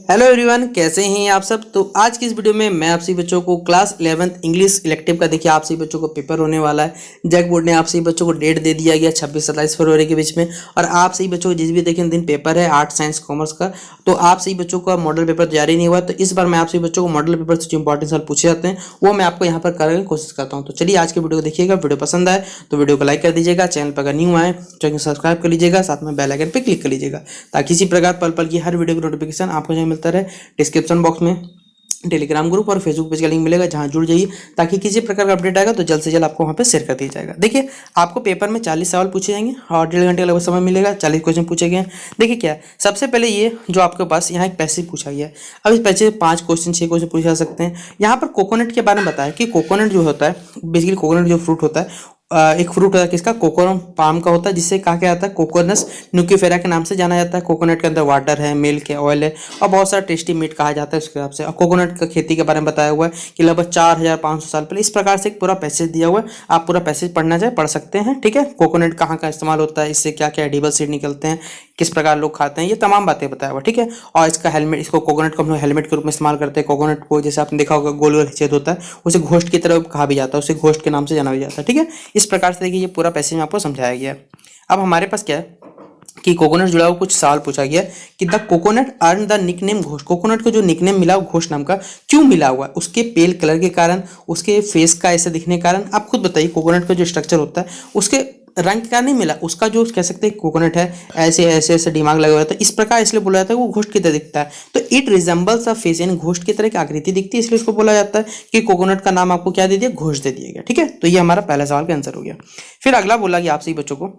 Hello everyone, कैसे हैं आप सब। तो आज की इस वीडियो में मैं आप सभी बच्चों को क्लास 11th इंग्लिश इलेक्टिव का देखिए आप सभी बच्चों को पेपर होने वाला है। जैक बोर्ड ने आप सभी बच्चों को डेट दे दिया गया 26-27 फरवरी के बीच में। और आप सभी बच्चों को जिस भी देखें दिन पेपर है आर्ट साइंस कॉमर्स का, तो आप सभी बच्चों का मॉडल पेपर जारी नहीं हुआ। तो इस बार मैं आप सभी बच्चों को मॉडल पेपर से जो इंपॉर्टेंट सवाल पूछे जाते हैं वो मैं आपको यहाँ पर करने की कोशिश करता हूँ। तो चलिए आज के वीडियो को देखिएगा। वीडियो पसंद आए तो वीडियो को लाइक कर दीजिएगा, चैनल पर अगर न्यू आए चैनल सब्सक्राइब कर लीजिएगा, साथ में बेल आइकन पर क्लिक कर लीजिएगा ताकि इसी प्रकार पल पल की हर वीडियो की नोटिफिकेशन आपको जो मिलता रहे। डिस्क्रिप्शन बॉक्स में टेलीग्राम ग्रुप और फेसबुक पेज का लिंक मिलेगा, जहां जुड़ जाइए ताकि किसी प्रकार का अपडेट आएगा तो जल्द से जल्द आपको वहां पे शेयर कर दिया जाएगा। देखिए आपको पेपर में 40 सवाल पूछे जाएंगे और 1.5 घंटे का लगभग समय मिलेगा। 40 क्वेश्चन पूछे गए हैं। देखिए क्या है, सबसे पहले ये जो आपके पास यहाँ एक पैसेज पूछा गया है। अब इस पैसेज से 5 क्वेश्चन 6 क्वेश्चन पूछे जा सकते हैं। यहाँ पर कोकोनट के बारे में बताया कि कोकोनट जो होता है, बेसिकली कोकोनट जो फ्रूट होता है, एक फ्रूट होता है किसका, कोकोनट पाम का होता है, जिससे कहा क्या जाता है कोकोनस न्यूक्लिफेरा के नाम से जाना जाता है। कोकोनट के अंदर वाटर है, मिल्क है, ऑयल है और बहुत सारा टेस्टी मीट कहा जाता है उसके हिसाब से। और कोकोनट का खेती के बारे में बताया हुआ है कि लगभग 4500 साल पहले। इस प्रकार से एक पूरा पैसेज दिया हुआ है, आप पूरा पैसेज पढ़ना चाहे पढ़ सकते हैं। ठीक है, कोकोनट कहाँ का इस्तेमाल होता है, इससे क्या क्या एडिबल सीड निकलते हैं, किस प्रकार लोग खाते हैं, ये तमाम बातें बताया हुआ। ठीक है, और इसका हेलमेट, इसको कोकोनट को हम लोग हेलमेट के रूप में इस्तेमाल करते हैं। कोकोनट को जैसे आपने देखा होगा गोल गोल छेद होता है, उसे घोस्ट की तरह कहा भी जाता है, उसे घोस्ट के नाम से जाना भी जाता है। ठीक है, इस प्रकार से देखिए ये पूरा पैसेज में आपको समझाया गया है। अब हमारे पास क्या है कि कोकोनट जुड़ा हुआ कुछ सवाल पूछा गया है कि the coconut earn the nickname ghost. Coconut को जो निकनेम मिला घोस्ट नाम का क्यों मिला हुआ है, उसके पेल कलर के कारण, उसके फेस का ऐसे दिखने के कारण। आप खुद बताइए, कोकोनट का जो स्ट्रक्चर होता है उसके रंग का नहीं मिला, उसका जो कह सकते हैं कोकोनट है ऐसे ऐसे ऐसे दिमाग लगा हुआ था, इस प्रकार इसलिए बोला जाता है वो घोस्ट की तरह दिखता है। तो इट रिजेंबल्स अ फेस, यानी घोस्ट की तरह की आकृति दिखती है, इसलिए इसको बोला जाता है कि कोकोनट का नाम आपको क्या दे दिया, घोस्ट दे दिया गया। ठीक है, तो ये हमारा पहला सवाल का आंसर हो गया। फिर अगला बोला कि आपसे बच्चों को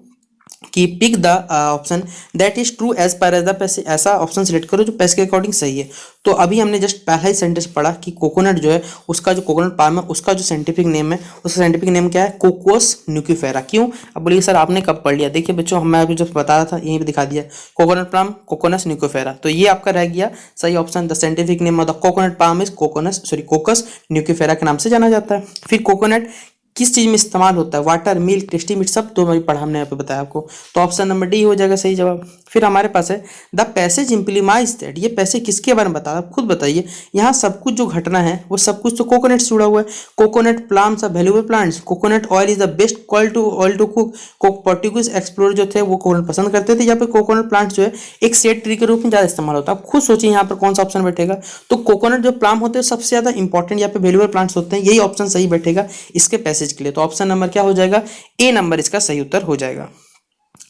कि pick the option that is true as per as the passage. ऐसा ऑप्शन सिलेक्ट करो जो पैसेज के अकॉर्डिंग सही है। तो अभी हमने जस्ट पहला ही सेंटेंस पढ़ा कि कोकोनट जो है उसका जो कोकोनट पाम है उसका जो साइंटिफिक नेम है, उसका साइंटिफिक नेम क्या है, कोकोस न्यूक्लिफेरा। क्यों, अब बोलिए सर आपने कब पढ़ लिया। देखिए बच्चों, मैं अभी जब बता रहा था यहीं पे दिखा दिया, कोकोनट पाम कोकोनस न्यूक्लिफेरा। तो ये आपका रह गया सही option. The scientific name of the coconut palm is cocos nucifera के नाम से जाना जाता है। फिर कोकोनट किस चीज में इस्तेमाल होता है, वाटर, मिल्क, टेस्टी मीट, सब तो मैं पढ़ा, हमने यहाँ पे बताया आपको। तो ऑप्शन नंबर डी हो जाएगा सही जवाब। फिर हमारे पास है द पैसेज इम्प्लीमाइज दैट। ये पैसेज किसके बारे में बता रहा है, खुद बताइए। यहाँ सब कुछ जो घटना है वो सब कुछ तो कोकोनट से जुड़ा हुआ है। Coconut plants are valuable plants, coconut oil is the best oil to cook. Portuguese explorer जो थे वो कोकोनट पसंद करते थे। यहाँ पे कोकोनट प्लांट जो है एक सेड ट्री के रूप में ज्यादा इस्तेमाल होता है। आप खुद सोचिए यहाँ पर कौन सा ऑप्शन बैठेगा। तो कोकोनट जो प्लांट होते हैं सबसे ज्यादा इंपॉर्टेंट यहाँ पे वैल्यूएबल प्लांट्स होते हैं, यही ऑप्शन सही बैठेगा इसके पैसेज के लिए। तो ऑप्शन नंबर क्या हो जाएगा, ए नंबर इसका सही उत्तर हो जाएगा।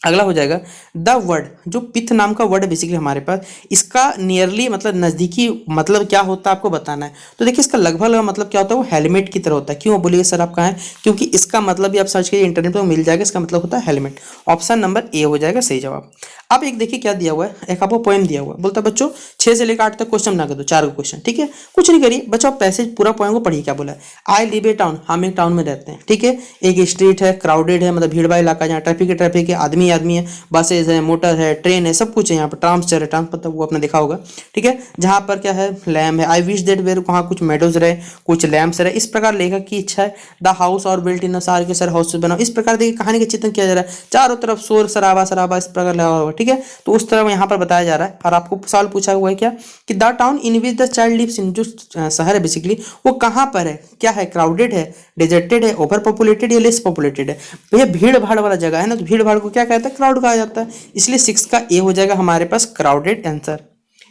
अगला हो जाएगा द वर्ड, जो पिथ नाम का वर्ड है बेसिकली हमारे पास, इसका नियरली मतलब नजदीकी मतलब क्या होता है आपको बताना है। तो देखिए इसका लगभग मतलब क्या होता है, वो हेलमेट की तरह होता है। क्यों बोलिए सर आप कहाँ हैं, क्योंकि इसका मतलब भी आप सर्च करिए इंटरनेट पर मिल जाएगा, इसका मतलब होता है हेलमेट। ऑप्शन नंबर ए हो जाएगा सही जवाब। अब एक देखिए क्या दिया हुआ है, एक आपको पोएम दिया हुआ है, बोलता है बच्चों 6 से लेकर 8 तक क्वेश्चन बना कर दो, 4 क्वेश्चन। ठीक है, कुछ नहीं करिए बच्चों, आप पैसेज पूरा पोएम को पढ़िए। क्या बोला है, आई लिव ए टाउन, हम एक टाउन में रहते हैं। ठीक है, एक स्ट्रीट है, क्राउडेड है, मतलब भीड़ भाड़ इलाका, जहाँ ट्रैफिक है, आदमी है, बसेज है, मोटर है, ट्रेन है, सब कुछ है। यहाँ पर ट्राम्स चल रहे, ट्राम्स मतलब वो आपने देखा होगा। ठीक है, जहाँ पर क्या है, लैम्प है। आई विश दैट वेयर, वहाँ कुछ मेडोज रहे, कुछ लैम्प्स रहे। इस प्रकार लेखक की इच्छा है। द हाउस और बिल्ट इन सार के सर हाउस बनाओ। इस प्रकार देखिए कहानी का चित्रण किया जा रहा है, चारों तरफ शोर शराबा शराबा इस प्रकार लगा हुआ। ठीक है, तो उस तरह यहाँ पर बताया जा रहा है। और आपको सवाल पूछा हुआ है क्या कि the town in which the child lives in, जो शहर है बेसिकली वो कहाँ पर है, क्या है, क्राउडेड है, डिजर्टेड है, ओवर पॉपुलेटेड या लेस पॉपुलेटेड है। भैया भीड़ भाड़ वाला जगह है ना, तो भीड़ भाड़ को क्या कहता है, क्राउड कहा जाता है। इसलिए 6 का ए हो जाएगा हमारे पास क्राउडेड आंसर।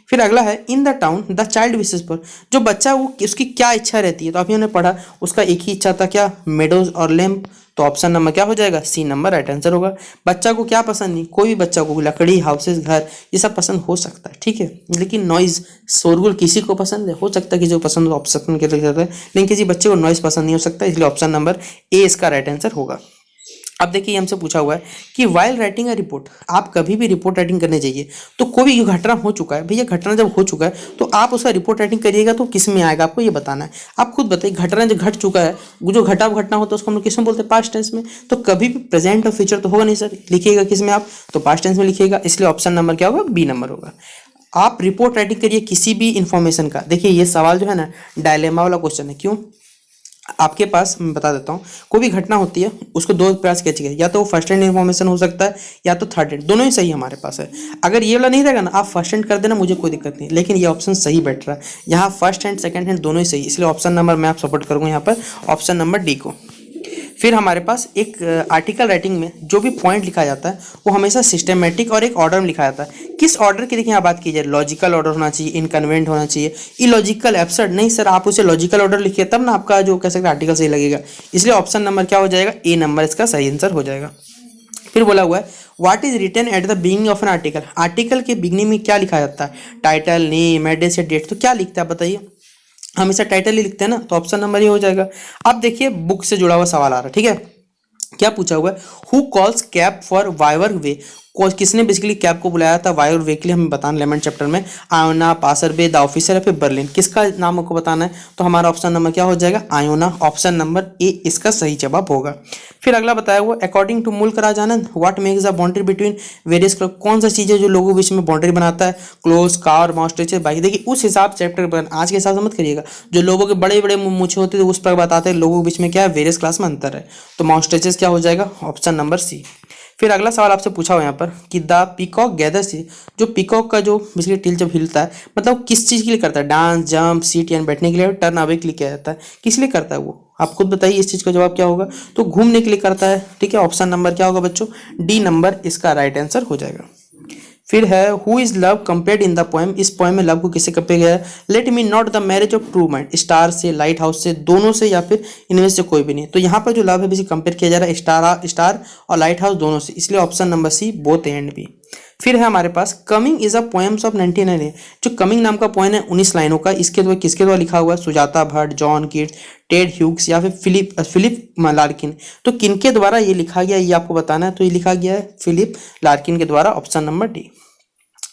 फिर अगला है in the town the child विशेष पर, जो बच्चा वो उसकी क्या इच्छा रहती है। तो अभी हमने पढ़ा उसका एक ही इच्छा था, क्या, मेडोज और लैम्प। तो ऑप्शन नंबर क्या हो जाएगा, सी नंबर राइट आंसर होगा। बच्चा को क्या पसंद नहीं, कोई भी बच्चा को लकड़ी, हाउसेस, घर, ये सब पसंद हो सकता है। ठीक है, लेकिन नॉइज, शोरगुल किसी को पसंद है, हो सकता है किसी को पसंद हो, ऑप्शन के लिए, लेकिन किसी बच्चे को नॉइज पसंद नहीं हो सकता, इसलिए ऑप्शन नंबर ए इसका राइट आंसर होगा। अब देखिए हमसे पूछा हुआ है कि वाइल राइटिंग अ रिपोर्ट, आप कभी भी रिपोर्ट राइटिंग करने जाइए तो कोई भी घटना हो चुका है, भैया घटना जब हो चुका है तो आप उसका रिपोर्ट राइटिंग करिएगा तो किस में आएगा, आपको ये बताना है। आप खुद बताइए, घटना जो घट चुका है, जो घटा घटना होता है उसको हम लोग किस में बोलते हैं, पास्ट टेंस में। तो कभी भी प्रेजेंट और फ्यूचर तो होगा नहीं सर, लिखिएगा किस में आप, तो पास्ट टेंस में लिखिएगा, इसलिए ऑप्शन नंबर क्या होगा, बी नंबर होगा। आप रिपोर्ट राइटिंग करिए किसी भी इंफॉर्मेशन का। देखिए ये सवाल जो है ना डायलेमा वाला क्वेश्चन है। क्यों, आपके पास मैं बता देता हूँ, कोई भी घटना होती है उसको दो प्रकार से कैची गई, या तो वो फर्स्ट हैंड इन्फॉर्मेशन हो सकता है या तो थर्ड हैंड, दोनों ही सही हमारे पास है। अगर ये वाला नहीं रहेगा ना, आप फर्स्ट हैंड कर देना, मुझे कोई दिक्कत नहीं, लेकिन ये ऑप्शन सही बैठ रहा है यहाँ, फर्स्ट हैंड सेकंड हैंड दोनों ही सही, इसलिए ऑप्शन नंबर मैं आप सपोर्ट करूँगा यहाँ पर ऑप्शन नंबर डी को। फिर हमारे पास एक आर्टिकल राइटिंग में जो भी पॉइंट लिखा जाता है वो हमेशा सिस्टमेटिक और एक ऑर्डर में लिखा जाता है। किस ऑर्डर की देखिए यहाँ बात की जाए, लॉजिकल ऑर्डर होना चाहिए, इनकन्वेंट होना चाहिए, इलॉजिकल, एब्सर्ड नहीं सर, आप उसे लॉजिकल ऑर्डर लिखिए तब ना आपका जो कह सकते आर्टिकल सही लगेगा। इसलिए ऑप्शन नंबर क्या हो जाएगा, ए नंबर इसका सही आंसर हो जाएगा। फिर बोला हुआ है what is written at the beginning of an article, article के बिगिनिंग में क्या लिखा जाता है, टाइटल, नेम, एड्रेस या डेट, तो क्या लिखता है बताइए, हमेशा टाइटल ही लिखते हैं ना, तो ऑप्शन नंबर ये हो जाएगा। अब देखिए बुक से जुड़ा हुआ सवाल आ रहा है, ठीक है, क्या पूछा हुआ है, हु कॉल्स कैब फॉर वाइवर वे, किसने बेसिकली कैब को बुलाया था वाइवर वे के लिए, हमें बताना 11 चैप्टर में, Iona, passer by, the officer या फिर बर्लिन, किसका नाम आपको बताना है, तो हमारा ऑप्शन नंबर क्या हो जाएगा, आयोना, ऑप्शन नंबर ए इसका सही जवाब होगा। फिर अगला बताया हुआ अकॉर्डिंग टू मुल्क Rajanand what makes the boundary between various club, कौन सा चीज़ है जो लोगों के बीच में बाउंड्री बनाता है, close, car, mouse, stretcher, bike, देखिए उस हिसाब चैप्टर आज के हिसाब से मत करिएगा, जो लोगों के बड़े बड़े मूछे होते हैं उस पर बताते हैं लोगों के बीच में क्या है, वेरियस क्लास में अंतर है, तो माउस, स्ट्रेचर क्या हो जाएगा, ऑप्शन नंबर सी। फिर अगला सवाल आपसे पूछा हुआ यहाँ पर कि द पीकॉक गैदर सी, जो पीकॉक का जो बेसिकली टिल जब हिलता है मतलब किस चीज़ के लिए करता है, डांस, जंप, सीट यानी बैठने के लिए, टर्न अवे के लिए किया जाता है, किस लिए करता है वो, आप खुद बताइए इस चीज़ का जवाब क्या होगा, तो घूमने के लिए करता है, ठीक है, ऑप्शन नंबर क्या होगा बच्चों, डी नंबर इसका राइट आंसर हो जाएगा। फिर है who is love compared in the poem, इस पोएम में लव को किससे कंपेयर किया है, let me not the marriage of true mind, star से, लाइट हाउस से, दोनों से या फिर इनमें से कोई भी नहीं, तो यहाँ पर जो लव है बेसिकली कंपेयर किया जा रहा है स्टार और लाइट हाउस दोनों से, इसलिए option number C both and B. फिर है हमारे पास coming is a poems of 99 है, जो कमिंग नाम का पोएम है 19 लाइनों का, इसके द्वारा किसके द्वारा लिखा हुआ है, Sujata Bhatt, John Keats, Ted Hughes या फिर फिलिप लार्किन, तो किनके द्वारा ये लिखा गया ये आपको बताना है, तो ये लिखा गया है फिलिप लार्किन के द्वारा, ऑप्शन नंबर डी।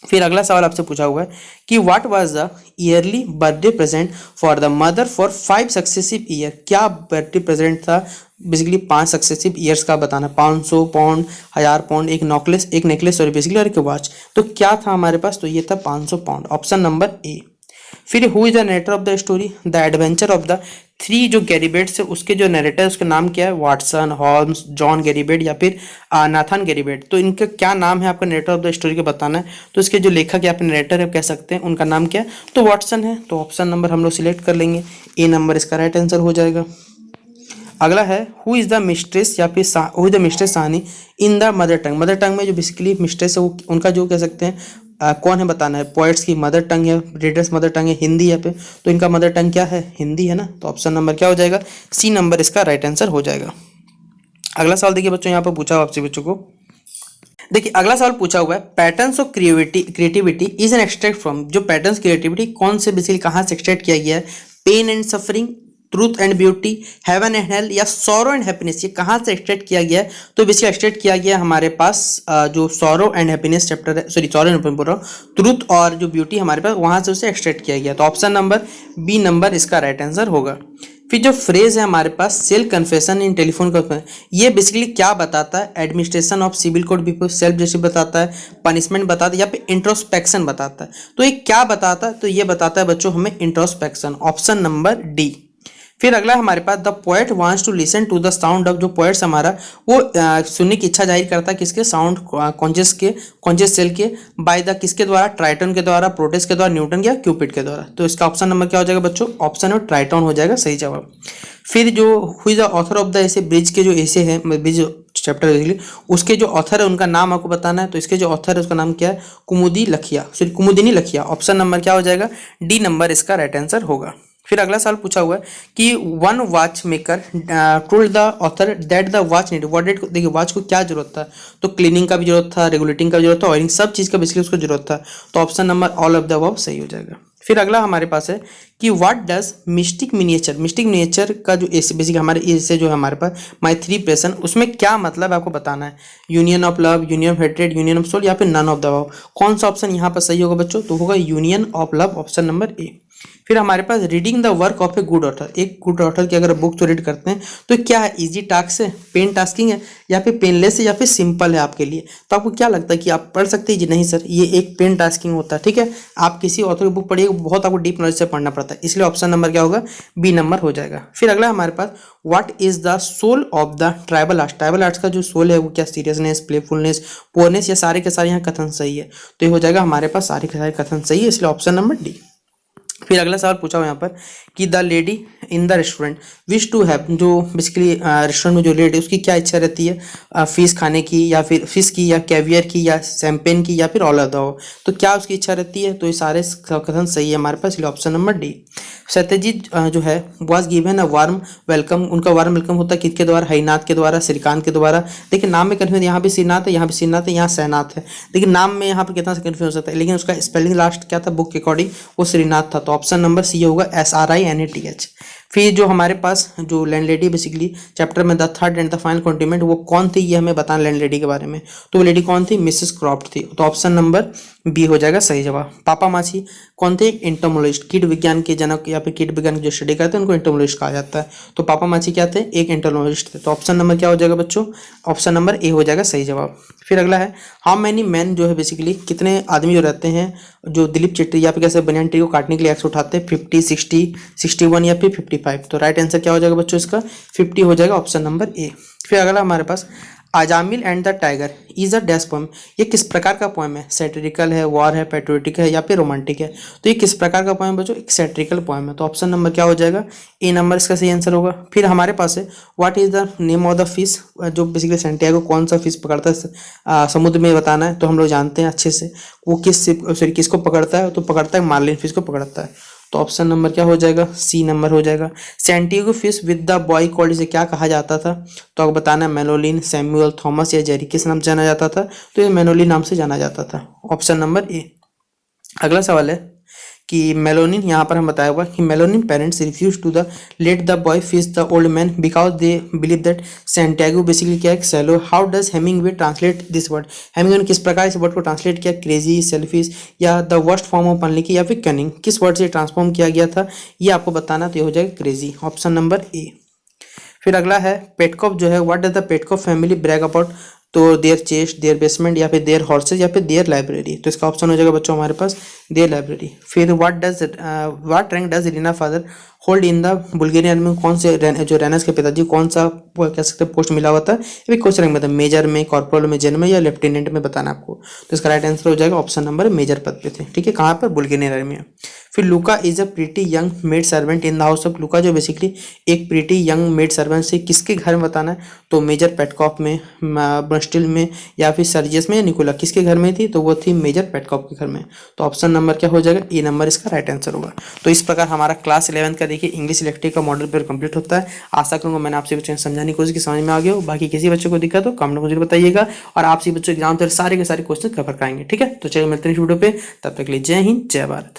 फिर अगला सवाल आपसे पूछा हुआ है कि what was the yearly birthday present for the mother for 5 successive year, क्या बर्थडे प्रेजेंट था बेसिकली 5 सक्सेसिव ईयर्स का बताना, 500 पाउंड, 1000 पाउंड, एक नेकलेस और बेसिकली और एक वॉच, तो क्या था हमारे पास, तो ये था 500 पाउंड, ऑप्शन नंबर ए। फिर who is the narrator of the story, the adventure of the 3 जो गैरीबेट्स है उसके जो नरेटर है उसका नाम क्या है, वाटसन, हॉल्म्स, जॉन गैरीबेट या फिर नाथन गैरीबेट, तो इनका क्या नाम है आपका नरेटर ऑफ द स्टोरी को बताना है, तो इसके जो लेखक या फिर नरेटर है कह सकते हैं उनका नाम क्या है, तो वाटसन है, तो ऑप्शन नंबर हम लोग सिलेक्ट कर लेंगे, ए नंबर इसका राइट आंसर हो जाएगा। अगला है हु इज़ द मिस्ट्रेस या फिर हु इज द मिस्ट्रेस सानी in the mother tongue, mother tongue में जो बेसिकली मिस्ट्रेस है वो उनका जो कह सकते हैं कौन है बताना है, पोइट्स की मदर टंग है, रीडर्स मदर टंग है हिंदी है पे, तो इनका मदर टंग क्या है, हिंदी है ना, तो ऑप्शन नंबर क्या हो जाएगा, सी नंबर इसका राइट आंसर हो जाएगा। अगला सवाल देखिए बच्चों, यहाँ पर पूछा हुआ आपसे बच्चों को, देखिए अगला सवाल पूछा हुआ है patterns of creativity is an extract from, जो पैटर्न्स क्रिएटिविटी कौन से बेसिकली कहाँ से एक्सट्रैक्ट किया गया है, pain and suffering, truth and beauty, heaven and hell या सॉरो एंड हैप्पीनेस, ये कहाँ से एक्सट्रैक्ट किया गया है, तो बेसिकली एक्सट्रैक्ट किया गया हमारे पास जो सॉरो एंड हैप्पीनेस चैप्टर है, सॉरी सॉरो एंड बोल रहा हूँ, ट्रूथ और जो ब्यूटी हमारे पास वहाँ से उसे एक्सट्रैक्ट किया गया, तो ऑप्शन नंबर बी नंबर इसका राइट आंसर होगा। फिर जो फ्रेज है हमारे पास self confession in telephone call, ये बेसिकली क्या बताता है, administration of civil code before self justice बताता है, पनिशमेंट बताता है या फिर इंट्रोस्पेक्शन बताता है, तो ये क्या बताता है, तो ये बताता है बच्चों हमें इंट्रोस्पेक्शन, ऑप्शन नंबर डी। फिर अगला हमारे पास the poet wants to listen to the sound of, जो पोएट्स हमारा वो सुनने की इच्छा जाहिर करता है किसके, साउंड कॉन्शियस सेल के, बाय द किसके द्वारा, ट्राइटन के द्वारा, प्रोटेस के द्वारा, न्यूटन या क्यूपिड के द्वारा, तो इसका ऑप्शन नंबर क्या हो जाएगा बच्चों, ऑप्शन नंबर ट्राइटन हो जाएगा सही जवाब। फिर जो who is the author of the ऐसे ब्रिज के जो ऐसे है ब्रिज चैप्टर बेसिकली उसके जो ऑथर है उनका नाम आपको बताना है, तो इसके जो ऑथर है उसका नाम क्या है, कुमुदी लखिया, सॉरी कुमुदिनी लखिया, ऑप्शन नंबर क्या हो जाएगा, डी नंबर इसका राइट आंसर होगा। फिर अगला सवाल पूछा हुआ है कि one watch maker told the author that the watch need what did, देखिए वॉच को क्या जरूरत था, तो क्लीनिंग का भी जरूरत था, रेगुलेटिंग का भी जरूरत था, ऑयलिंग, सब चीज़ का बेसिकली उसको जरूरत था, तो option number all of the above सही हो जाएगा। फिर अगला हमारे पास है कि व्हाट डज मिस्टिक मिनिएचर का जो ऐसे बेसिक हमारे ऐसे जो है हमारे पास माई 3 पर्सन, उसमें क्या मतलब आपको बताना है, union of love, union of hatred, union of soul या फिर नन ऑफ द अबव, कौन सा ऑप्शन यहाँ पर सही होगा बच्चों, तो होगा union of love, option number A. फिर हमारे पास reading the work of a good author, एक गुड ऑथर की अगर बुक तो रीड करते हैं तो क्या है, इजी टास्क है, पेन टास्किंग है, या फिर पेनलेस है, या फिर सिंपल है आपके लिए। तो आपको क्या लगता है कि आप पढ़ सकते हैं जी? नहीं सर, ये एक पेन टास्किंग होता है। ठीक है, आप किसी ऑथर की बुक पढ़िए, बहुत आपको डीप नॉलेज से पढ़ना पड़ता है, इसलिए ऑप्शन नंबर क्या होगा, बी नंबर हो जाएगा। फिर अगला हमारे पास what is the soul of the tribal arts, tribal arts का जो सोल है वो क्या, सीरियसनेस, प्लेफुलनेस, पोअरनेस, या सारे के सारे यहाँ कथन सही है। तो ये हो जाएगा हमारे पास सारे के सारे कथन सही है, इसलिए ऑप्शन नंबर डी। फिर अगला सवाल पूछा हुआ यहाँ पर कि the lady in the restaurant wish to have, जो बेसिकली रेस्टोरेंट में जो लेडी उसकी क्या इच्छा रहती है, फिश खाने की, या फिर फिश की, या कैवियर की, या शैंपेन की, या फिर ऑल ऑफ द अबव। तो क्या उसकी इच्छा रहती है? तो ये सारे कथन सही है हमारे पास, इसलिए ऑप्शन नंबर डी। सत्यजीत जो है was given a warm welcome, उनका वार्म वेलकम होता है किसके द्वारा, हरिनाथ के द्वारा, श्रीकांत के द्वारा। देखिए नाम में कन्फ्यूजन, यहाँ भी श्रीनाथ है, यहाँ भी श्रीनाथ है, यहाँ सहनाथ है। देखिए नाम में यहाँ पर कितना सा कन्फ्यूजन हो सकता है, लेकिन उसका स्पेलिंग लास्ट क्या था बुक के अकॉर्डिंग, वो श्रीनाथ था। तो ऑप्शन नंबर सी होगा, SRINATH। फिर जो हमारे पास जो लैंडलेडी बेसिकली चैप्टर में the third and the final continent, वो कौन थी ये हमें बताना लैंडलेडी के बारे में। तो वो लेडी कौन थी, मिसेस क्रॉफ्ट थी। तो ऑप्शन नंबर बी हो जाएगा सही जवाब। पापा माछी कौन थे, एक एंटोमोलॉजिस्ट, कीट विज्ञान के जनक या फिर कीट विज्ञान की जो स्टडी करते हैं उनको एंटोमोलॉजिस्ट कहा जाता है। तो पापा माछी क्या थे, एक एंटोमोलॉजिस्ट थे। तो ऑप्शन नंबर क्या हो जाएगा बच्चों, ऑप्शन नंबर ए हो जाएगा सही जवाब। फिर अगला है हाउ मैनी मैन, जो है बेसिकली कितने आदमी जो रहते हैं जो दिलीप चिट्टी या फिर कैसे बनियान ट्री को काटने के लिए एक्स उठाते हैं, 50, 60, 61 या फिर 55। तो राइट आंसर क्या हो जाएगा बच्चों इसका, 50 हो जाएगा, ऑप्शन नंबर ए। फिर अगला हमारे पास Ajamil and the tiger is a dash poem, ये किस प्रकार का पोएम है, सैटिरिकल है, वॉर है, पेट्रियोटिक है, या फिर रोमांटिक है। तो ये किस प्रकार का पोएम बच्चों, एक सैटिरिकल पोएम है। तो ऑप्शन नंबर क्या हो जाएगा, ए नंबर इसका सही आंसर होगा। फिर हमारे पास है what is the name of the fish, जो बेसिकली सैंटियागो कौन सा फिश पकड़ता है समुद्र में बताना है। तो हम लोग जानते हैं अच्छे से वो किसको पकड़ता है, तो पकड़ता है मार्लिन फिश को पकड़ता है। तो ऑप्शन नंबर क्या हो जाएगा, सी नंबर हो जाएगा। Santiago fish with the boy called, इसे क्या कहा जाता था। तो आपको बताना है मेनोलिन, सैमुअल, थॉमस या जेरी, किस नाम से जाना जाता था। तो ये मेनोलिन नाम से जाना जाता था, ऑप्शन नंबर ए। अगला सवाल है कि मेलोनिन, यहाँ पर हम बताया हुआ कि Manolin parents refuse to the let the boy fish the old man because they believe that Santiago basically क्या है, salao. How does Hemingway translate this word, Hemingway ने किस प्रकार इस वर्ड को ट्रांसलेट किया, क्रेजी, सेल्फिश, या the worst form of unlucky, या फिर कनिंग, किस वर्ड से ट्रांसफॉर्म किया गया था ये आपको बताना। तो ये हो जाएगा क्रेजी, ऑप्शन नंबर ए। फिर अगला है पेटकॉफ जो है what does the Petkoff family brag about, तो देयर चेस्ट, देयर बेसमेंट, या फिर देयर हॉर्सेज, या फिर देयर लाइब्रेरी। तो इसका ऑप्शन हो जाएगा बच्चों हमारे पास देयर लाइब्रेरी। फिर what rank does Reena father hold in the Bulgarian में, कौन से जो रैनस के पिताजी कौन सा कह सकते हैं पोस्ट मिला हुआ था, ये भी क्वेश्चन रैंक में था, मेजर में, कॉर्पोरल में, जनरल में, या लेफ्टिनेंट में बताना आपको। तो इसका राइट आंसर हो जाएगा ऑप्शन नंबर मेजर पद पे थे। ठीक है, कहाँ पर, बुल्गेरियन में। फिर Luka is a pretty young maid servant in the house of, Luka जो बेसिकली एक प्रीटी यंग मेड सर्वेंट से किसके घर में बताना है। तो मेजर पेटकॉफ में, ब्रस्टिल में, या फिर सर्जियस में, या निकोला, किसके घर में थी। तो वो थी मेजर पेटकॉफ के घर में। तो ऑप्शन नंबर क्या हो जाएगा, ए नंबर इसका राइट आंसर होगा। तो इस प्रकार हमारा क्लास 11 का देखिए इंग्लिश इलेक्टिव का मॉडल पेपर कंप्लीट होता है। आशा करूंगा मैंने आपसे बच्चों समझाने की कोशिश की, समझ में आ गया हो। बाकी किसी बच्चे को दिक्कत हो कमेंट में जरूर बताइएगा, और आपसे बच्चों एग्जाम सारे के सारे क्वेश्चन कवर कराएंगे। ठीक है, तो चलिए मिलते हैं इस वीडियो पे, तब तक के लिए जय हिंद, जय भारत।